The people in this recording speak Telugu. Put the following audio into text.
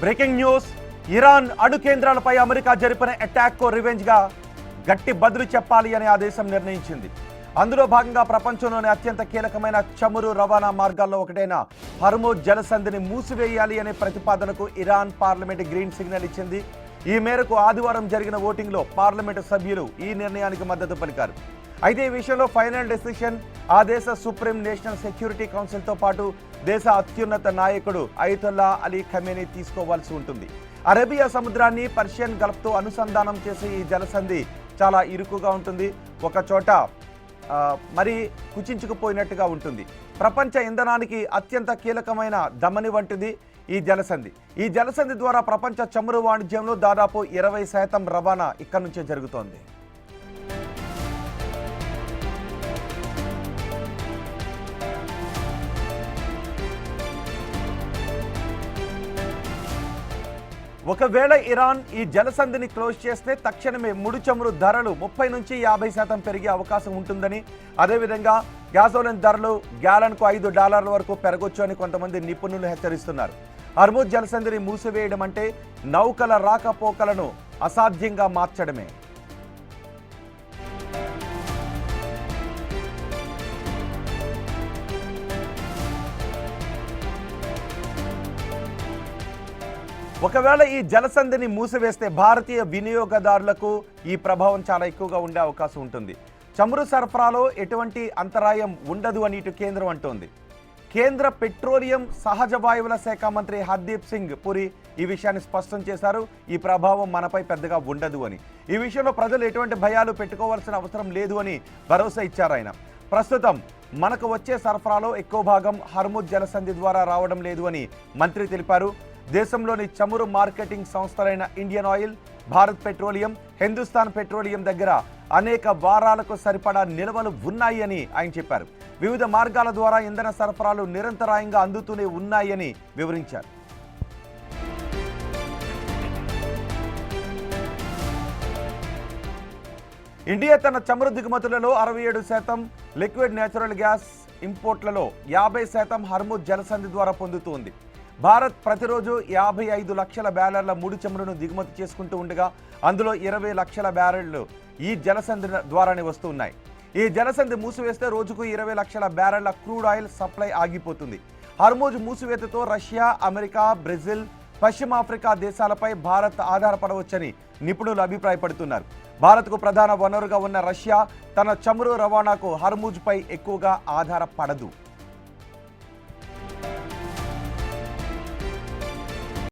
బ్రేకింగ్ న్యూస్, ఇరాన్ అణు కేంద్రాలపై అమెరికా జరిపిన అటాక్కు రివెంజ్గా గట్టి బదులు చెప్పాలి అని ఆ దేశం నిర్ణయించింది. అందులో భాగంగా ప్రపంచంలోని అత్యంత కీలకమైన చమురు రవాణా మార్గాల్లో ఒకటైన హర్మోజ్ జలసంధిని మూసివేయాలి అనే ప్రతిపాదనకు ఇరాన్ పార్లమెంట్ గ్రీన్ సిగ్నల్ ఇచ్చింది. ఈ మేరకు ఆదివారం జరిగిన ఓటింగ్లో పార్లమెంటు సభ్యులు ఈ నిర్ణయానికి మద్దతు పలికారు. అయితే ఈ విషయంలో ఫైనల్ డెసిషన్ ఆ దేశ సుప్రీం నేషనల్ సెక్యూరిటీ కౌన్సిల్తో పాటు దేశ అత్యున్నత నాయకుడు అయతొల్లా అలీ ఖమేనీ తీసుకోవాల్సి ఉంటుంది. అరేబియా సముద్రాన్ని పర్షియన్ గల్ఫ్తో అనుసంధానం చేసే ఈ జలసంధి చాలా ఇరుకుగా ఉంటుంది. ఒక చోట మరి కుచించుకుపోయినట్టుగా ఉంటుంది. ప్రపంచ ఇంధనానికి అత్యంత కీలకమైన ధమని వంటిది ఈ జలసంధి. ఈ జలసంధి ద్వారా ప్రపంచ చమురు వాణిజ్యంలో దాదాపు 20% రవాణా ఇక్కడి నుంచే జరుగుతోంది. ఒకవేళ ఇరాన్ ఈ జలసంధిని క్లోజ్ చేస్తే తక్షణమే ముడి చమురు ధరలు 30 నుంచి 50% పెరిగే అవకాశం ఉంటుందని, అదేవిధంగా గ్యాసోలిన్ ధరలు గ్యాలన్కు $5 వరకు పెరగొచ్చు అని కొంతమంది నిపుణులు హెచ్చరిస్తున్నారు. హర్మోజ్ జలసంధిని మూసివేయడం అంటే నౌకల రాకపోకలను అసాధ్యంగా మార్చడమే. ఒకవేళ ఈ జలసంధిని మూసివేస్తే భారతీయ వినియోగదారులకు ఈ ప్రభావం చాలా ఎక్కువగా ఉండే అవకాశం ఉంటుంది. చమురు సరఫరాలో ఎటువంటి అంతరాయం ఉండదు అని ఇటు కేంద్రం అంటోంది. కేంద్ర పెట్రోలియం సహజ వాయువుల శాఖ మంత్రి హర్దీప్ సింగ్ పురి ఈ విషయాన్ని స్పష్టం చేశారు. ఈ ప్రభావం మనపై పెద్దగా ఉండదు అని. ఈ విషయంలో ప్రజలు ఎటువంటి భయాలు పెట్టుకోవాల్సిన అవసరం లేదు అని భరోసా ఇచ్చారు ఆయన. ప్రస్తుతం మనకు వచ్చే సరఫరాలో ఎక్కువ భాగం హర్మోజ్ జలసంధి ద్వారా రావడం లేదు అని మంత్రి తెలిపారు. దేశంలోని చమురు మార్కెటింగ్ సంస్థలైన Indian Oil, Bharat Petroleum, Hindustan Petroleum దగ్గర అనేక వారాలకు సరిపడా నిల్వలు ఉన్నాయి అని ఆయన చెప్పారు. వివిధ మార్గాల ద్వారా ఇంధన సరఫరాలు నిరంతరాయంగా అందుతూనే ఉన్నాయని వివరించారు. ఇండియా తన చమురు దిగుమతులలో 67%, లిక్విడ్ నేచురల్ గ్యాస్ ఇంపోర్ట్లలో 50% హర్మోజ్ జలసంధి ద్వారా పొందుతోంది. భారత్ ప్రతిరోజు 55 లక్షల బ్యారెళ్ల ముడి చమురును దిగుమతి చేసుకుంటూ ఉండగా అందులో 20 లక్షల బ్యారెళ్లు ఈ జలసంధి ద్వారానే వస్తున్నాయి. ఈ జలసంధి మూసివేస్తే రోజుకు 20 లక్షల బ్యారెళ్ల క్రూడ్ ఆయిల్ సప్లై ఆగిపోతుంది. హర్మోజ్ మూసివేతతో రష్యా, అమెరికా, బ్రెజిల్, పశ్చిమాఫ్రికా దేశాలపై భారత్ ఆధారపడవచ్చని నిపుణులు అభిప్రాయపడుతున్నారు. భారత్కు ప్రధాన వనరుగా ఉన్న రష్యా తన చమురు రవాణాకు హర్మూజ్పై ఎక్కువగా ఆధారపడదు.